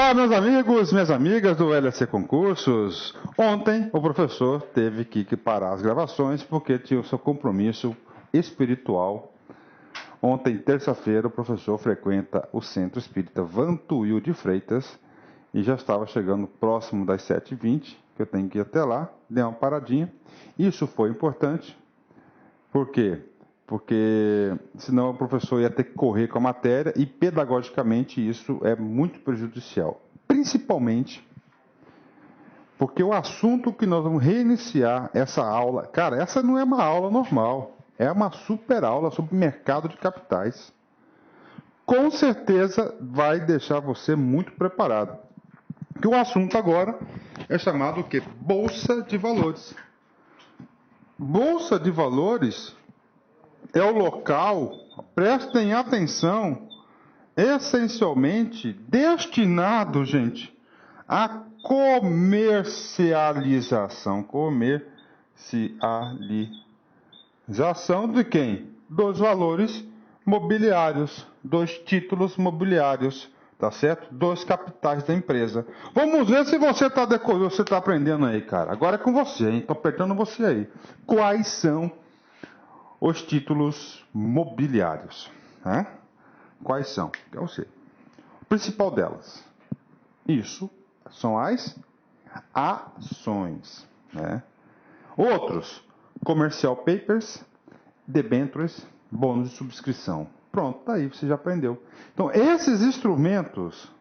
Olá, meus amigos, minhas amigas do LSC Concursos. Ontem o professor teve que parar as gravações porque tinha o seu compromisso espiritual. Ontem, terça-feira, o professor frequenta o Centro Espírita Vantuil de Freitas e já estava chegando próximo das 7h20, que eu tenho que ir até lá, dei uma paradinha. Isso foi importante. Por quê? Porque senão o professor ia ter que correr com a matéria e pedagogicamente isso é muito prejudicial. Principalmente porque o assunto que nós vamos reiniciar essa aula, cara, essa não é uma aula normal, é uma super aula sobre mercado de capitais. Com certeza vai deixar você muito preparado. Que o assunto agora é chamado o quê? Bolsa de Valores. Bolsa de Valores é o local, prestem atenção, essencialmente destinado, gente, à comercialização. Comercialização de quem? Dos valores mobiliários, dos títulos mobiliários, tá certo? Dos capitais da empresa. Vamos ver se você está decorando, você está aprendendo aí, cara. Agora é com você, hein? Tô apertando você aí. Quais são os títulos mobiliários? Né? Quais são? Eu sei. O principal delas. Isso são as ações. Né? Outros. Commercial papers, debêntures, bônus de subscrição. Pronto, tá aí, você já aprendeu. Então, esses instrumentos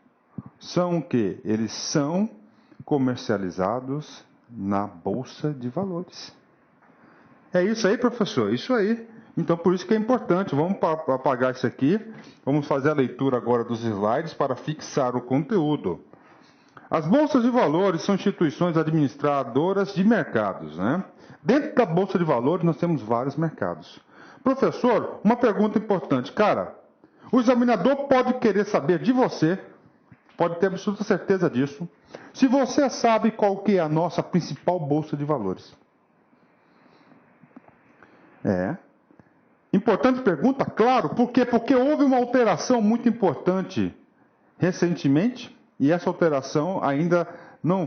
são o quê? Eles são comercializados na Bolsa de Valores. É isso aí, professor? Isso aí. Então, por isso que é importante. Vamos apagar isso aqui. Vamos fazer a leitura agora dos slides para fixar o conteúdo. As bolsas de valores são instituições administradoras de mercados, né? Dentro da bolsa de valores, nós temos vários mercados. Professor, uma pergunta importante. Cara, o examinador pode querer saber de você, pode ter absoluta certeza disso, se você sabe qual que é a nossa principal bolsa de valores. Importante pergunta, claro. Por quê? Porque houve uma alteração muito importante recentemente e essa alteração ainda não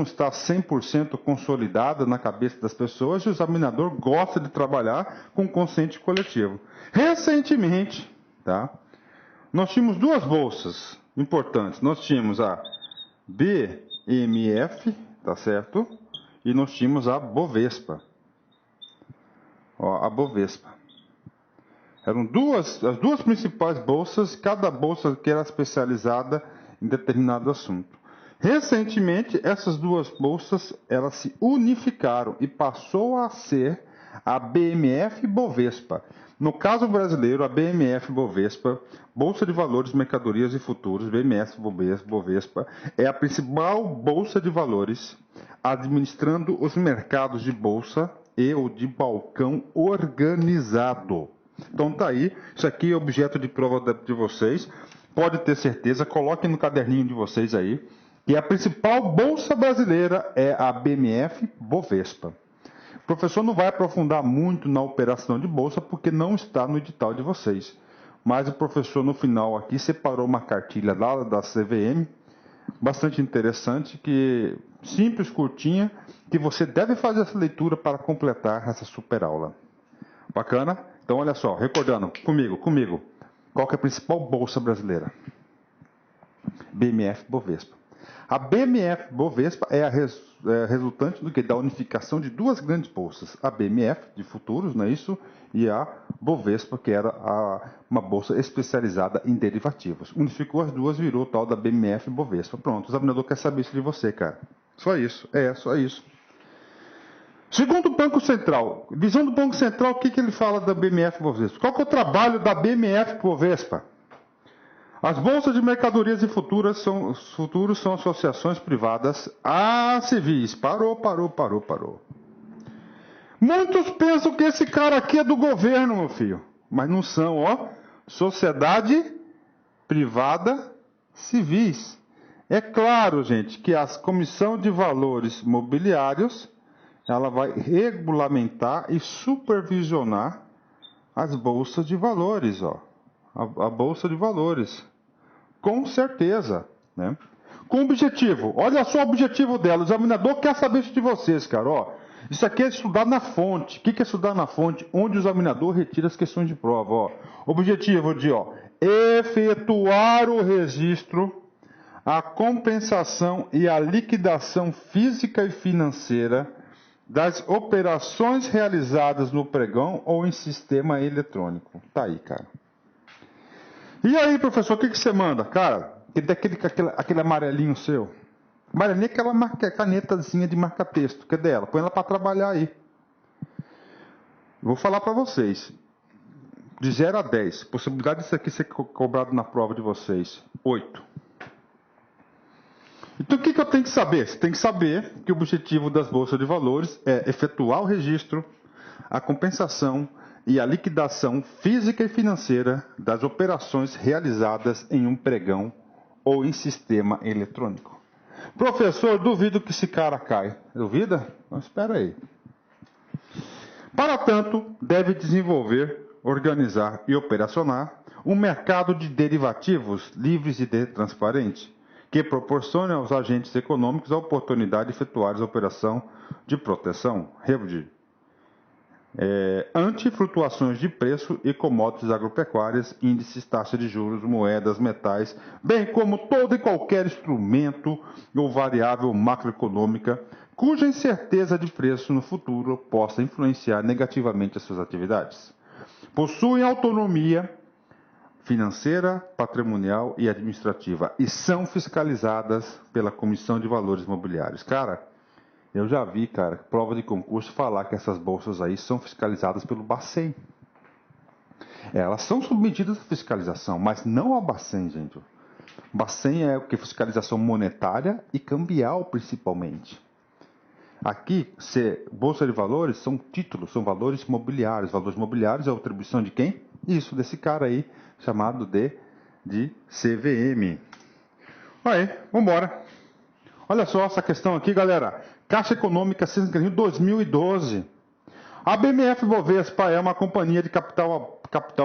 está 100% consolidada na cabeça das pessoas e o examinador gosta de trabalhar com consciente coletivo. Recentemente, tá? Nós tínhamos duas bolsas importantes. Nós tínhamos a BMF, tá certo? E nós tínhamos a Bovespa. A Bovespa. Eram as duas principais bolsas, cada bolsa que era especializada em determinado assunto. Recentemente, essas duas bolsas elas se unificaram e passou a ser a BMF Bovespa. No caso brasileiro, a BMF Bovespa, Bolsa de Valores, Mercadorias e Futuros, BMF Bovespa, é a principal bolsa de valores administrando os mercados de bolsa e o de balcão organizado. Então tá aí, isso aqui é objeto de prova de vocês, pode ter certeza, coloquem no caderninho de vocês aí, que a principal bolsa brasileira é a BMF Bovespa. O professor não vai aprofundar muito na operação de bolsa, porque não está no edital de vocês, mas o professor no final aqui separou uma cartilha lá da CVM, bastante interessante, que simples, curtinha, que você deve fazer essa leitura para completar essa super aula. Bacana? Então, olha só, recordando, comigo. Qual que é a principal bolsa brasileira? BMF Bovespa. A BMF Bovespa é a resultante do que? Da unificação de duas grandes bolsas. A BMF, de futuros, não é isso? E a Bovespa, que era uma bolsa especializada em derivativos. Unificou as duas, virou o tal da BMF Bovespa. Pronto, o examinador quer saber isso de você, cara. Só isso, só isso. Segundo o Banco Central, visão do Banco Central, o que ele fala da BMF Bovespa? Qual que é o trabalho da BMF Bovespa? As bolsas de mercadorias e futuros são associações privadas civis. Parou. Muitos pensam que esse cara aqui é do governo, meu filho. Mas não são, ó. Sociedade privada civis. É claro, gente, que a Comissão de Valores Mobiliários ela vai regulamentar e supervisionar as bolsas de valores, ó. A bolsa de valores. Com certeza, né? Com objetivo. Olha só o objetivo dela. O examinador quer saber isso de vocês, cara. Ó, isso aqui é estudar na fonte. O que é estudar na fonte? Onde o examinador retira as questões de prova. Ó. Objetivo de efetuar o registro, a compensação e a liquidação física e financeira das operações realizadas no pregão ou em sistema eletrônico. Tá aí, cara. E aí, professor, o que você manda? Cara, aquele amarelinho seu. Amarelinho é aquela canetazinha de marca-texto. Cadê ela? Põe ela para trabalhar aí. Vou falar para vocês. De 0 a 10. Possibilidade disso aqui ser cobrado na prova de vocês. 8. Então, o que eu tenho que saber? Você tem que saber que o objetivo das bolsas de valores é efetuar o registro, a compensação e a liquidação física e financeira das operações realizadas em um pregão ou em sistema eletrônico. Professor, duvido que esse cara cai. Duvida? Então, espera aí. Para tanto, deve desenvolver, organizar e operacionar um mercado de derivativos livres e transparente, que proporcione aos agentes econômicos a oportunidade de efetuar a operação de proteção, anti-flutuações de preço e commodities agropecuárias, índices, taxa de juros, moedas, metais, bem como todo e qualquer instrumento ou variável macroeconômica cuja incerteza de preço no futuro possa influenciar negativamente as suas atividades. Possuem autonomia financeira, patrimonial e administrativa e são fiscalizadas pela Comissão de Valores Mobiliários. Cara, eu já vi, cara, prova de concurso falar que essas bolsas aí são fiscalizadas pelo Bacen. Elas são submetidas à fiscalização, mas não ao Bacen, gente. Bacen é o que? Fiscalização monetária e cambial, principalmente. Aqui, bolsa de valores são títulos, são valores mobiliários. Valores mobiliários é a atribuição de quem? Isso, desse cara aí, chamado de CVM. Aí, vamos embora. Olha só essa questão aqui, galera. Caixa Econômica Rio 2012. A BMF Bovespa é uma companhia de capital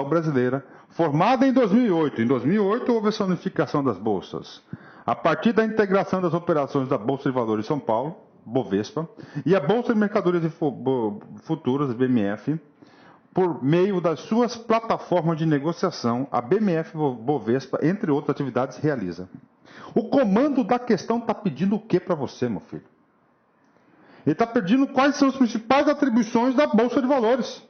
brasileira formada em 2008. Em 2008 houve essa unificação das bolsas. A partir da integração das operações da Bolsa de Valores de São Paulo, Bovespa, e a Bolsa de Mercadorias e Futuras, BMF, por meio das suas plataformas de negociação, a BMF Bovespa, entre outras atividades, realiza. O comando da questão está pedindo o que para você, meu filho? Ele está pedindo quais são as principais atribuições da Bolsa de Valores.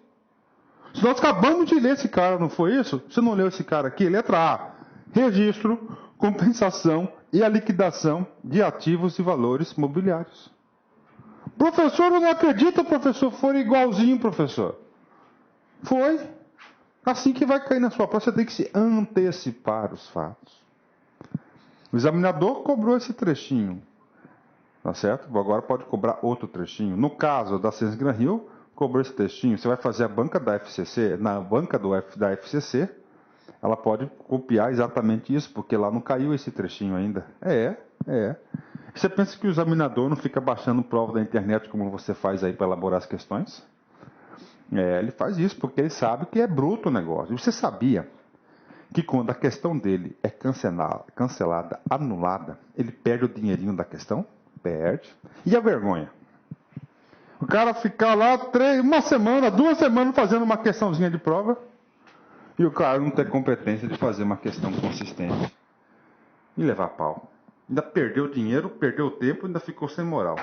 Se nós acabamos de ler esse cara, não foi isso? Você não leu esse cara aqui? Letra A. Registro, compensação e a liquidação de ativos e valores mobiliários. Professor, eu não acredito, professor. Foi igualzinho, professor. Foi. Assim que vai cair na sua prova, você tem que se antecipar os fatos. O examinador cobrou esse trechinho. Tá certo? Agora pode cobrar outro trechinho. No caso da Ciência Gran Rio, cobrou esse trechinho. Você vai fazer a banca da FCC. Na banca da FCC, ela pode copiar exatamente isso, porque lá não caiu esse trechinho ainda. Você pensa que o examinador não fica baixando prova da internet como você faz aí para elaborar as questões? Ele faz isso porque ele sabe que é bruto o negócio. E você sabia que quando a questão dele é cancelada, anulada, ele perde o dinheirinho da questão? Perde. E a vergonha? O cara ficar lá 1 semana, 2 semanas fazendo uma questãozinha de prova e o cara não ter competência de fazer uma questão consistente e levar pau. Ainda perdeu dinheiro, perdeu tempo e ainda ficou sem moral.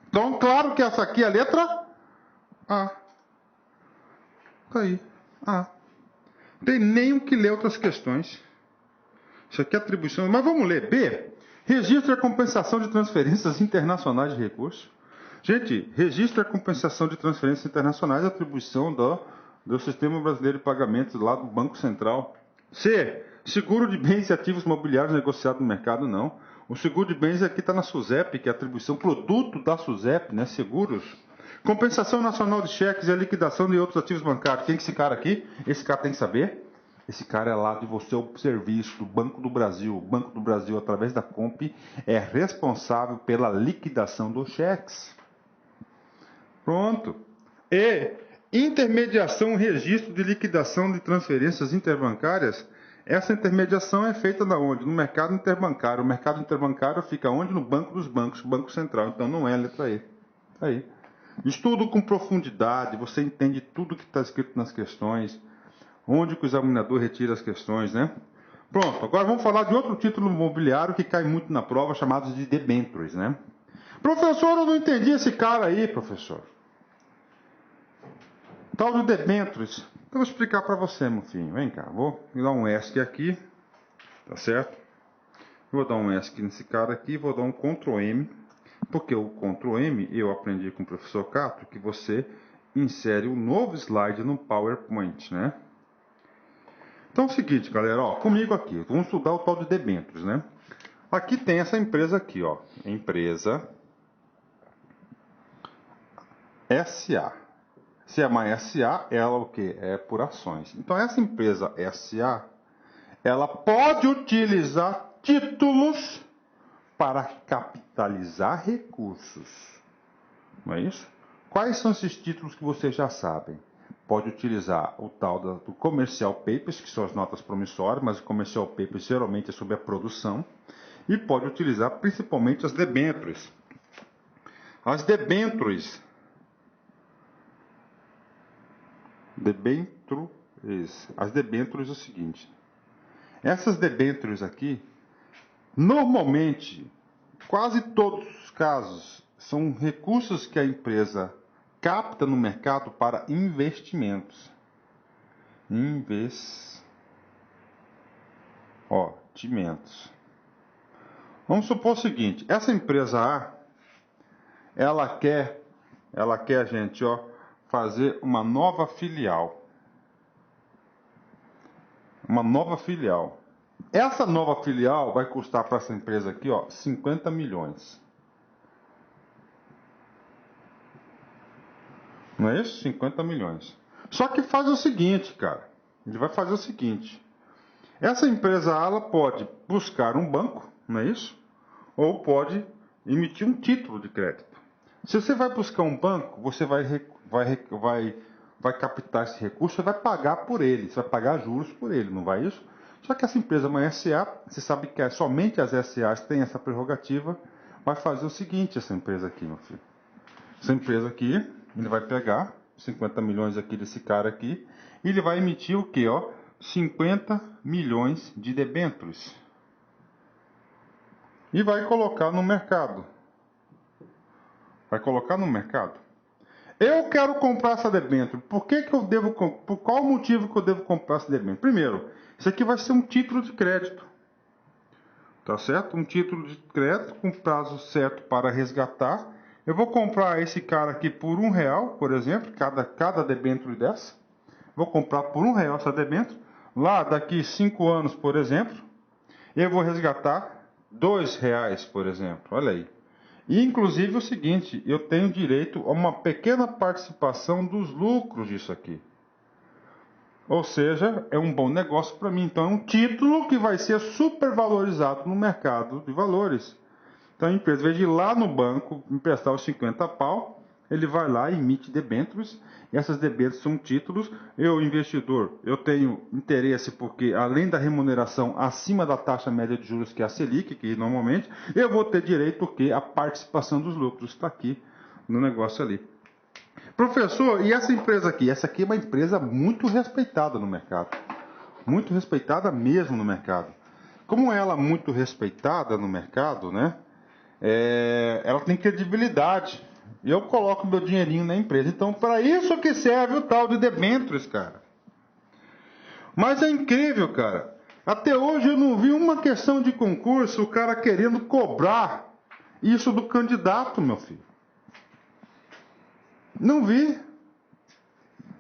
Então, claro que essa aqui é a letra A. Tá aí. A. Não tem nem o que ler outras questões. Isso aqui é atribuição. Mas vamos ler. B. Registro e compensação de transferências internacionais de recursos. Gente, registro e compensação de transferências internacionais é atribuição do Sistema Brasileiro de Pagamentos lá do Banco Central. C. Seguro de bens e ativos mobiliários negociado no mercado, não. O seguro de bens aqui está na SUSEP, que é a atribuição produto da SUSEP, né? Seguros. Compensação nacional de cheques e a liquidação de outros ativos bancários. Quem é esse cara aqui? Esse cara tem que saber. Esse cara é lá de você, o serviço do Banco do Brasil. O Banco do Brasil, através da COMP, é responsável pela liquidação dos cheques. Pronto. E intermediação, registro de liquidação de transferências interbancárias Essa intermediação é feita na onde? No mercado interbancário. O mercado interbancário fica onde? No Banco dos Bancos, Banco Central. Então não é a letra E. Aí. Estudo com profundidade, você entende tudo que está escrito nas questões, onde que o examinador retira as questões, né? Pronto, agora vamos falar de outro título imobiliário que cai muito na prova, chamado de debêntures, né? Professor, eu não entendi esse cara aí, professor. Tal de debêntures. Então, eu vou explicar para você, meu filho. Vem cá, vou dar um ESC aqui, tá certo? Vou dar um ESC nesse cara aqui, vou dar um Ctrl M, porque o Ctrl M eu aprendi com o professor Cato que você insere um novo slide no PowerPoint, né? Então é o seguinte, galera, ó, comigo aqui, vamos estudar o tal de debêntures, né? Aqui tem essa empresa aqui, ó, empresa SA. Se é uma SA, ela o que? É por ações. Então essa empresa SA, ela pode utilizar títulos para capitalizar recursos. Não é isso? Quais são esses títulos que vocês já sabem? Pode utilizar o tal do Commercial Papers, que são as notas promissórias, mas o Commercial Papers geralmente é sobre a produção. E pode utilizar principalmente as debêntures. As debêntures. As debêntures é o seguinte. Essas debêntures aqui, normalmente, quase todos os casos, são recursos que a empresa capta no mercado para investimentos. Investimentos. Vamos supor o seguinte, essa empresa A, ela quer, gente, ó, fazer uma nova filial. Uma nova filial. Essa nova filial vai custar para essa empresa aqui, ó, 50 milhões. Não é isso? 50 milhões. Só que faz o seguinte, cara. Ele vai fazer o seguinte. Essa empresa, ela pode buscar um banco, não é isso? Ou pode emitir um título de crédito. Se você vai buscar um banco, você vai captar esse recurso, você vai pagar por ele, você vai pagar juros por ele, não vai isso? Só que essa empresa é uma SA, você sabe que somente as SAs têm essa prerrogativa, vai fazer o seguinte, essa empresa aqui, meu filho. Essa empresa aqui, ele vai pegar 50 milhões aqui desse cara aqui, e ele vai emitir o quê, ó? 50 milhões de debêntures. E vai colocar no mercado. Vai colocar no mercado. Eu quero comprar essa debênture. Por qual motivo que eu devo comprar essa debênture? Primeiro, isso aqui vai ser um título de crédito. Tá certo? Um título de crédito com prazo certo para resgatar. Eu vou comprar esse cara aqui por R$1, por exemplo, cada debênture dessa. Vou comprar por R$1 essa debênture. Lá, daqui 5 anos, por exemplo, eu vou resgatar R$2, por exemplo. Olha aí. E, inclusive, o seguinte, eu tenho direito a uma pequena participação dos lucros disso aqui. Ou seja, é um bom negócio para mim. Então, é um título que vai ser supervalorizado no mercado de valores. Então, a empresa, ao invés de ir lá no banco emprestar os 50 pau, ele vai lá e emite debêntures. E essas debêntures são títulos. Eu, investidor, eu tenho interesse porque, além da remuneração acima da taxa média de juros, que é a Selic, que normalmente, eu vou ter direito porque a participação dos lucros está aqui no negócio ali. Professor, e essa empresa aqui? Essa aqui é uma empresa muito respeitada no mercado. Muito respeitada mesmo no mercado. Como ela é muito respeitada no mercado, né? Ela tem credibilidade. Eu coloco meu dinheirinho na empresa. Então, para isso que serve o tal de debêntures, cara. Mas é incrível, cara. Até hoje eu não vi uma questão de concurso, o cara querendo cobrar isso do candidato, meu filho. Não vi.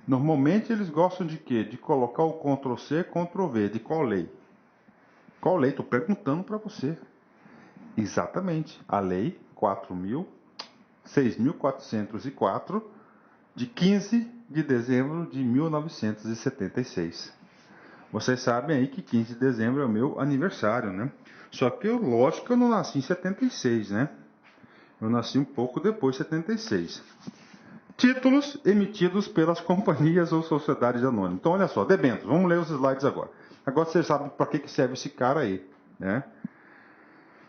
Normalmente eles gostam de quê? De colocar o Ctrl+C, Ctrl+V. De qual lei? Qual lei? Estou perguntando para você. Exatamente. A lei 6.404, de 15 de dezembro de 1976. Vocês sabem aí que 15 de dezembro é o meu aniversário, né? Só que, lógico que eu não nasci em 76, né? Eu nasci um pouco depois de 76. Títulos emitidos pelas companhias ou sociedades anônimas. Então, olha só, debêntures. Vamos ler os slides agora. Agora você sabe para que serve esse cara aí, né?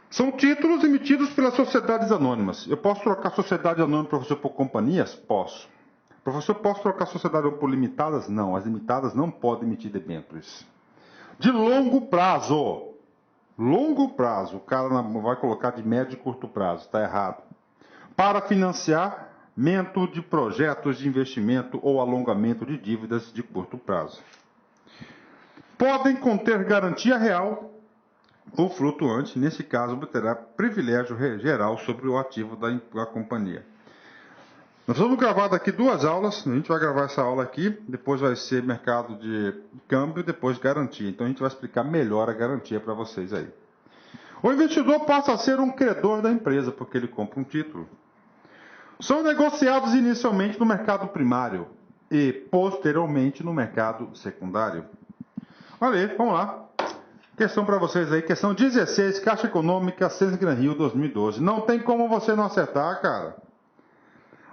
São títulos emitidos pelas sociedades anônimas. Eu posso trocar sociedade anônima, professor, por companhias? Posso. Professor, posso trocar sociedade por limitadas? Não, as limitadas não podem emitir debêntures. De longo prazo. Longo prazo. O cara não vai colocar de médio e curto prazo. Está errado. Para financiamento de projetos de investimento ou alongamento de dívidas de curto prazo. Podem conter garantia real ou flutuante, nesse caso obterá privilégio geral sobre o ativo da companhia. Nós vamos gravar daqui 2 aulas, a gente vai gravar essa aula aqui, depois vai ser mercado de câmbio, depois garantia. Então a gente vai explicar melhor a garantia para vocês aí. O investidor passa a ser um credor da empresa, porque ele compra um título. São negociados inicialmente no mercado primário e posteriormente no mercado secundário. Olha aí, vamos lá. Questão para vocês aí, questão 16, Caixa Econômica, Census Gran Rio 2012. Não tem como você não acertar, cara.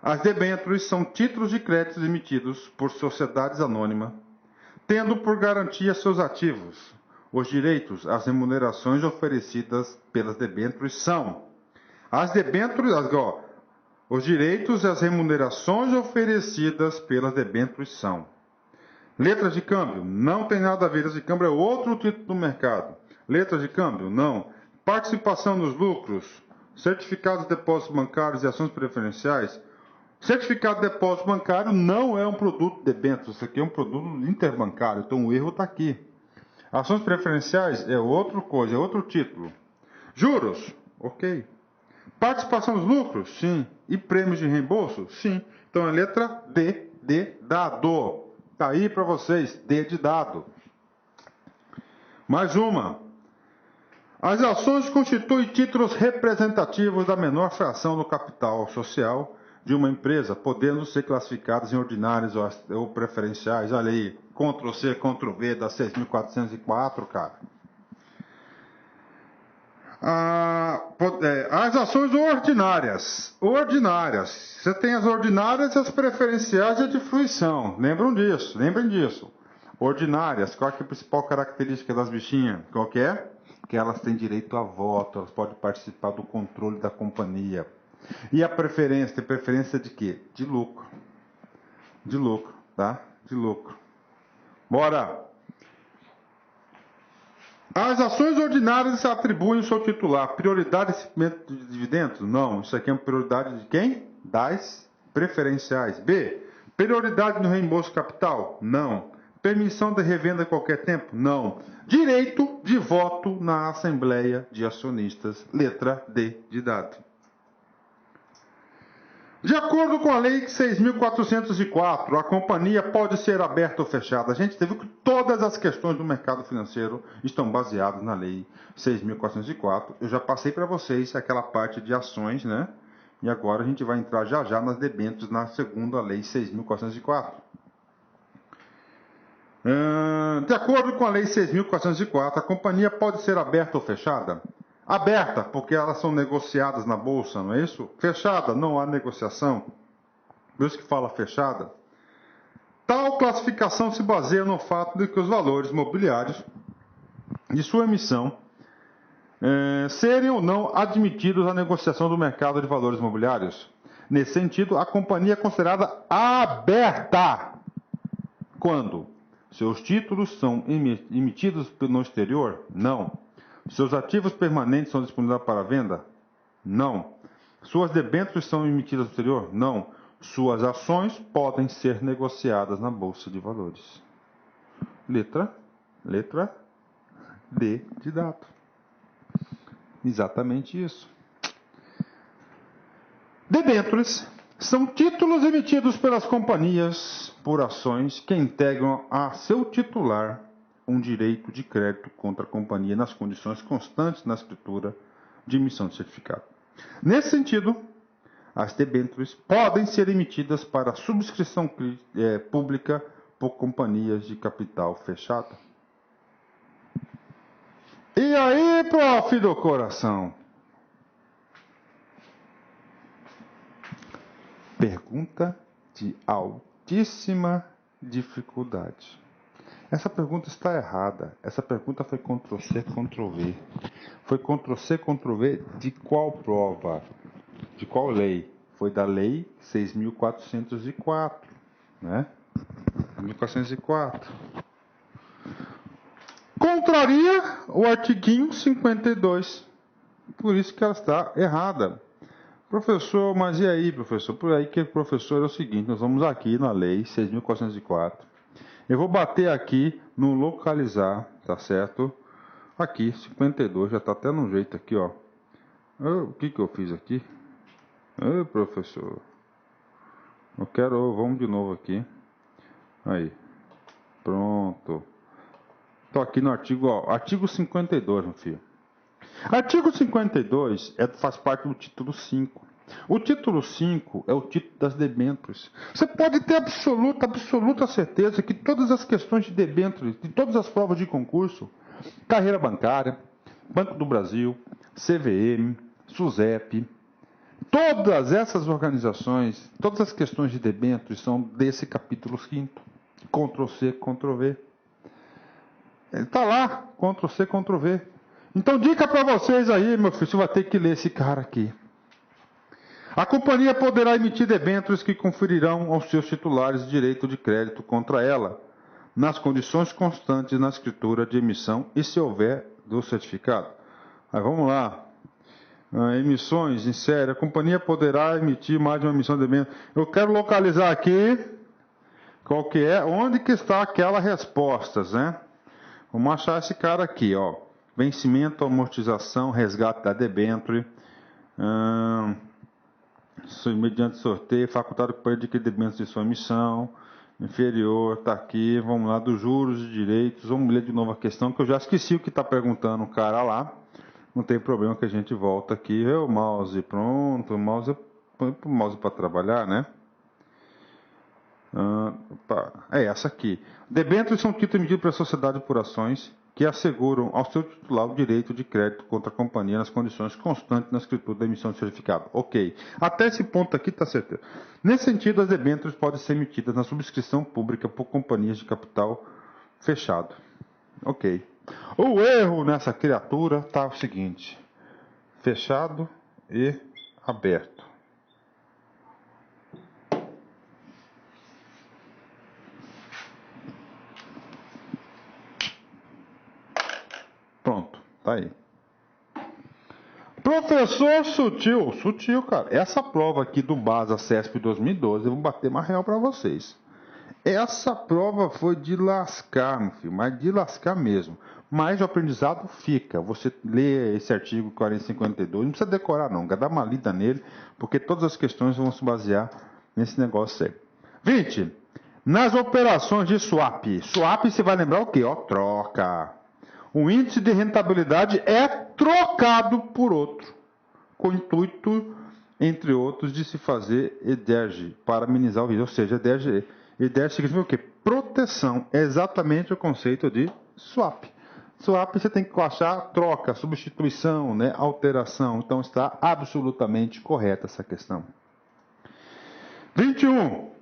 As debêntures são títulos de créditos emitidos por sociedades anônimas, tendo por garantia seus ativos. Os direitos, as remunerações oferecidas pelas debêntures são as debêntures, os direitos e as remunerações oferecidas pelas debêntures são letras de câmbio, não tem nada a ver. Letras de câmbio é outro título do mercado. Letras de câmbio, não. Participação nos lucros, certificados de depósitos bancários e ações preferenciais. Certificado de depósito bancário não é um produto de debêntures, isso aqui é um produto interbancário, então o erro está aqui. Ações preferenciais é outra coisa, é outro título. Juros, ok. Participação nos lucros, sim. E prêmios de reembolso, sim. Então a letra D de dado. Está aí para vocês, D de dado. Mais uma. As ações constituem títulos representativos da menor fração do capital social de uma empresa, podendo ser classificadas em ordinárias ou preferenciais. Olha aí, Ctrl+C, Ctrl+V da 6.404, cara. As ações ordinárias. Você tem as ordinárias, as preferenciais e a de fruição. Lembrem disso. Ordinárias, qual é a principal característica das bichinhas? Qual que é? Que elas têm direito a voto, elas podem participar do controle da companhia. E a preferência? Tem preferência de quê? De lucro. De lucro, tá? De lucro. Bora! As ações ordinárias atribuem ao seu titular prioridade de recebimento de dividendos? Não. Isso aqui é uma prioridade de quem? Das preferenciais. B. Prioridade no reembolso capital? Não. Permissão de revenda a qualquer tempo? Não. Direito de voto na Assembleia de Acionistas? Letra D de dado. De acordo com a Lei 6.404, a companhia pode ser aberta ou fechada. A gente viu que todas as questões do mercado financeiro estão baseadas na Lei 6.404. Eu já passei para vocês aquela parte de ações, né? E agora a gente vai entrar já nas debêntures na segunda Lei 6.404. De acordo com a Lei 6.404, a companhia pode ser aberta ou fechada? Aberta, porque elas são negociadas na bolsa, não é isso? Fechada, não há negociação. Por isso que fala fechada. Tal classificação se baseia no fato de que os valores mobiliários de sua emissão serem ou não admitidos à negociação do mercado de valores mobiliários. Nesse sentido, a companhia é considerada aberta quando seus títulos são emitidos no exterior? Não. Seus ativos permanentes são disponíveis para venda? Não. Suas debêntures são emitidas no exterior? Não. Suas ações podem ser negociadas na Bolsa de Valores. Letra D de dado. Exatamente isso. Debêntures são títulos emitidos pelas companhias por ações que integram a seu titular um direito de crédito contra a companhia nas condições constantes na escritura de emissão de certificado. Nesse sentido, as debêntures podem ser emitidas para subscrição pública por companhias de capital fechado. E aí, prof do coração? Pergunta de altíssima dificuldade. Essa pergunta está errada. Essa pergunta foi Ctrl+C, Ctrl+V. Foi Ctrl+C, Ctrl+V de qual prova? De qual lei? Foi da Lei 6.404, né? 1404. Contraria o artiguinho 52. Por isso que ela está errada. Professor, mas e aí, professor? Por aí que, professor, é o seguinte, nós vamos aqui na Lei 6.404. Eu vou bater aqui no localizar, tá certo? Aqui, 52, já está até no jeito aqui, ó. O que eu fiz aqui? Professor. Vamos de novo aqui. Aí. Pronto. Estou aqui no artigo, ó, artigo 52, meu filho. Artigo 52 faz parte do título 5. O título 5 é o título das debêntures. Você pode ter absoluta certeza que todas as questões de debêntures, de todas as provas de concurso, carreira bancária, Banco do Brasil, CVM, SUSEP, todas essas organizações, todas as questões de debêntures são desse capítulo 5. Ctrl+C, Ctrl+V. Ele está lá, Ctrl+C, Ctrl+V. Então, dica para vocês aí, meu filho, você vai ter que ler esse cara aqui. A companhia poderá emitir debêntures que conferirão aos seus titulares direito de crédito contra ela, nas condições constantes na escritura de emissão e se houver do certificado. Aí vamos lá. Emissões em série. A companhia poderá emitir mais de uma emissão de debêntures. Eu quero localizar aqui qual que é, onde que está aquela respostas, né? Vamos achar esse cara aqui, ó. Vencimento, amortização, resgate da debênture, mediante sorteio, facultado para adquirir debêntures de sua emissão, inferior, está aqui, vamos lá, dos juros e direitos, vamos ler de novo a questão, que eu já esqueci o que está perguntando o cara lá, não tem problema que a gente volta aqui, o mouse, pronto, põe o mouse para trabalhar, né? É essa aqui. Debêntures são títulos emitidos pela sociedade por ações que asseguram ao seu titular o direito de crédito contra a companhia nas condições constantes na escritura da emissão de certificado. Ok. Até esse ponto aqui está certo. Nesse sentido, as debêntures podem ser emitidas na subscrição pública por companhias de capital fechado. Ok. O erro nessa criatura está o seguinte: fechado e aberto. Pronto, tá aí. Professor sutil, cara. Essa prova aqui do BASA CESP 2012, eu vou bater mais real para vocês. Essa prova foi de lascar, meu filho, mas de lascar mesmo. Mas o aprendizado fica. Você lê esse artigo 4052, não precisa decorar não, dá uma lida nele, porque todas as questões vão se basear nesse negócio aí. 20. Nas operações de swap. Swap você vai lembrar o quê? Ó, troca. O índice de rentabilidade é trocado por outro, com o intuito, entre outros, de se fazer EDERG, para amenizar o risco. Ou seja, EDERG significa o quê? Proteção. É exatamente o conceito de swap. Swap você tem que achar troca, substituição, né? Alteração. Então está absolutamente correta essa questão. 21.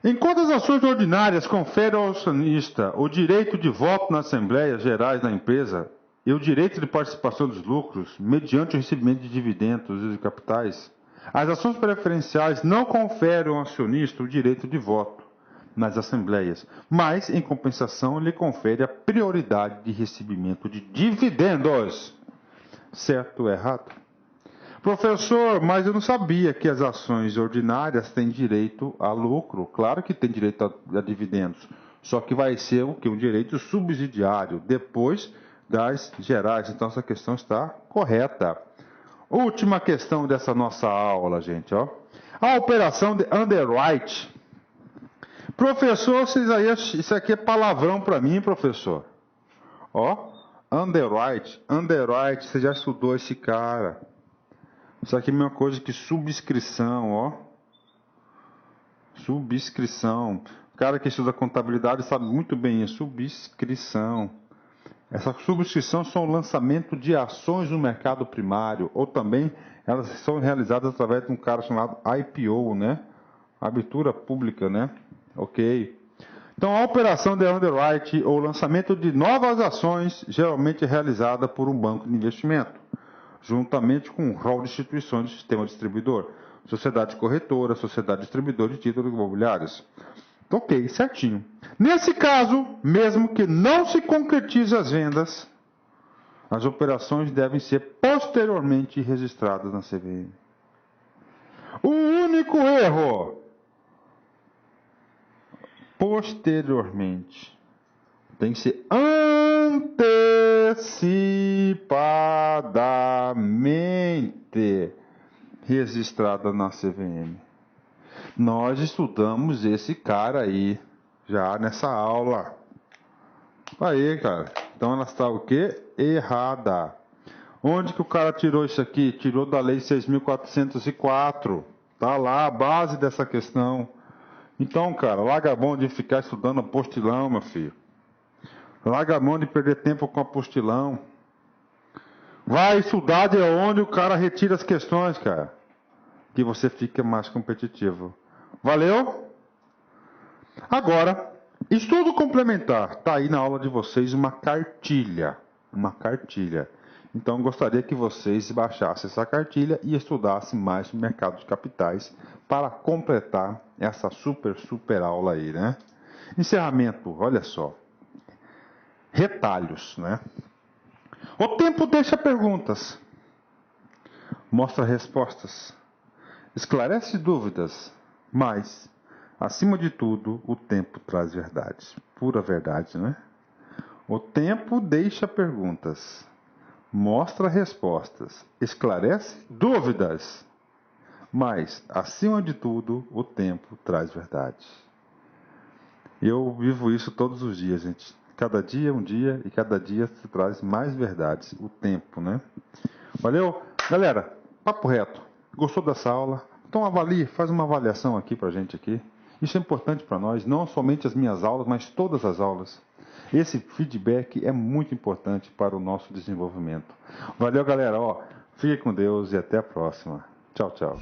Enquanto as ações ordinárias conferem ao acionista o direito de voto nas assembleias gerais da empresa e o direito de participação dos lucros, mediante o recebimento de dividendos e de capitais, as ações preferenciais não conferem ao acionista o direito de voto nas assembleias, mas, em compensação, lhe confere a prioridade de recebimento de dividendos. Certo ou errado? Professor, mas eu não sabia que as ações ordinárias têm direito a lucro. Claro que tem direito a dividendos, só que vai ser o que? Um direito subsidiário, depois das gerais. Então essa questão está correta. Última questão dessa nossa aula, gente. Ó. A operação de underwrite. Professor, isso aqui é palavrão para mim, professor. Ó, underwrite, você já estudou esse cara. Isso aqui é a mesma coisa que subscrição, ó. Subscrição. O cara que estuda contabilidade sabe muito bem isso. Subscrição. Essa subscrição são o lançamento de ações no mercado primário, ou também elas são realizadas através de um cara chamado IPO, né? Abertura pública, né? Ok. Então, a operação de underwrite ou lançamento de novas ações geralmente é realizada por um banco de investimento, juntamente com um rol de instituições do sistema distribuidor, sociedade corretora, sociedade distribuidora de títulos imobiliários. Ok, certinho. Nesse caso, mesmo que não se concretize as vendas, as operações devem ser posteriormente registradas na CVM. O único erro, posteriormente, tem que ser antecipadamente registrada na CVM. Nós estudamos esse cara aí já nessa aula. Aí, cara. Então ela está o quê? Errada. Onde que o cara tirou isso aqui? Tirou da Lei 6.404. Tá lá a base dessa questão. Então, cara, larga a mão de ficar estudando apostilão, meu filho. Larga a mão de perder tempo com apostilão. Vai estudar de onde o cara retira as questões, cara. Que você fica mais competitivo. Valeu? Agora, estudo complementar. Tá aí na aula de vocês uma cartilha. Uma cartilha. Então, gostaria que vocês baixassem essa cartilha e estudassem mais o mercado de capitais para completar essa super aula aí, né? Encerramento, olha só. Retalhos, né? O tempo deixa perguntas. Mostra respostas. Esclarece dúvidas, mas, acima de tudo, o tempo traz verdades. Pura verdade, né? O tempo deixa perguntas, mostra respostas, esclarece dúvidas, mas, acima de tudo, o tempo traz verdades. Eu vivo isso todos os dias, gente. Cada dia é um dia e cada dia se traz mais verdades. O tempo, né? Valeu? Galera, papo reto. Gostou dessa aula? Então avalie, faz uma avaliação aqui pra gente aqui. Isso é importante para nós, não somente as minhas aulas, mas todas as aulas. Esse feedback é muito importante para o nosso desenvolvimento. Valeu, galera. Fique com Deus e até a próxima. Tchau, tchau.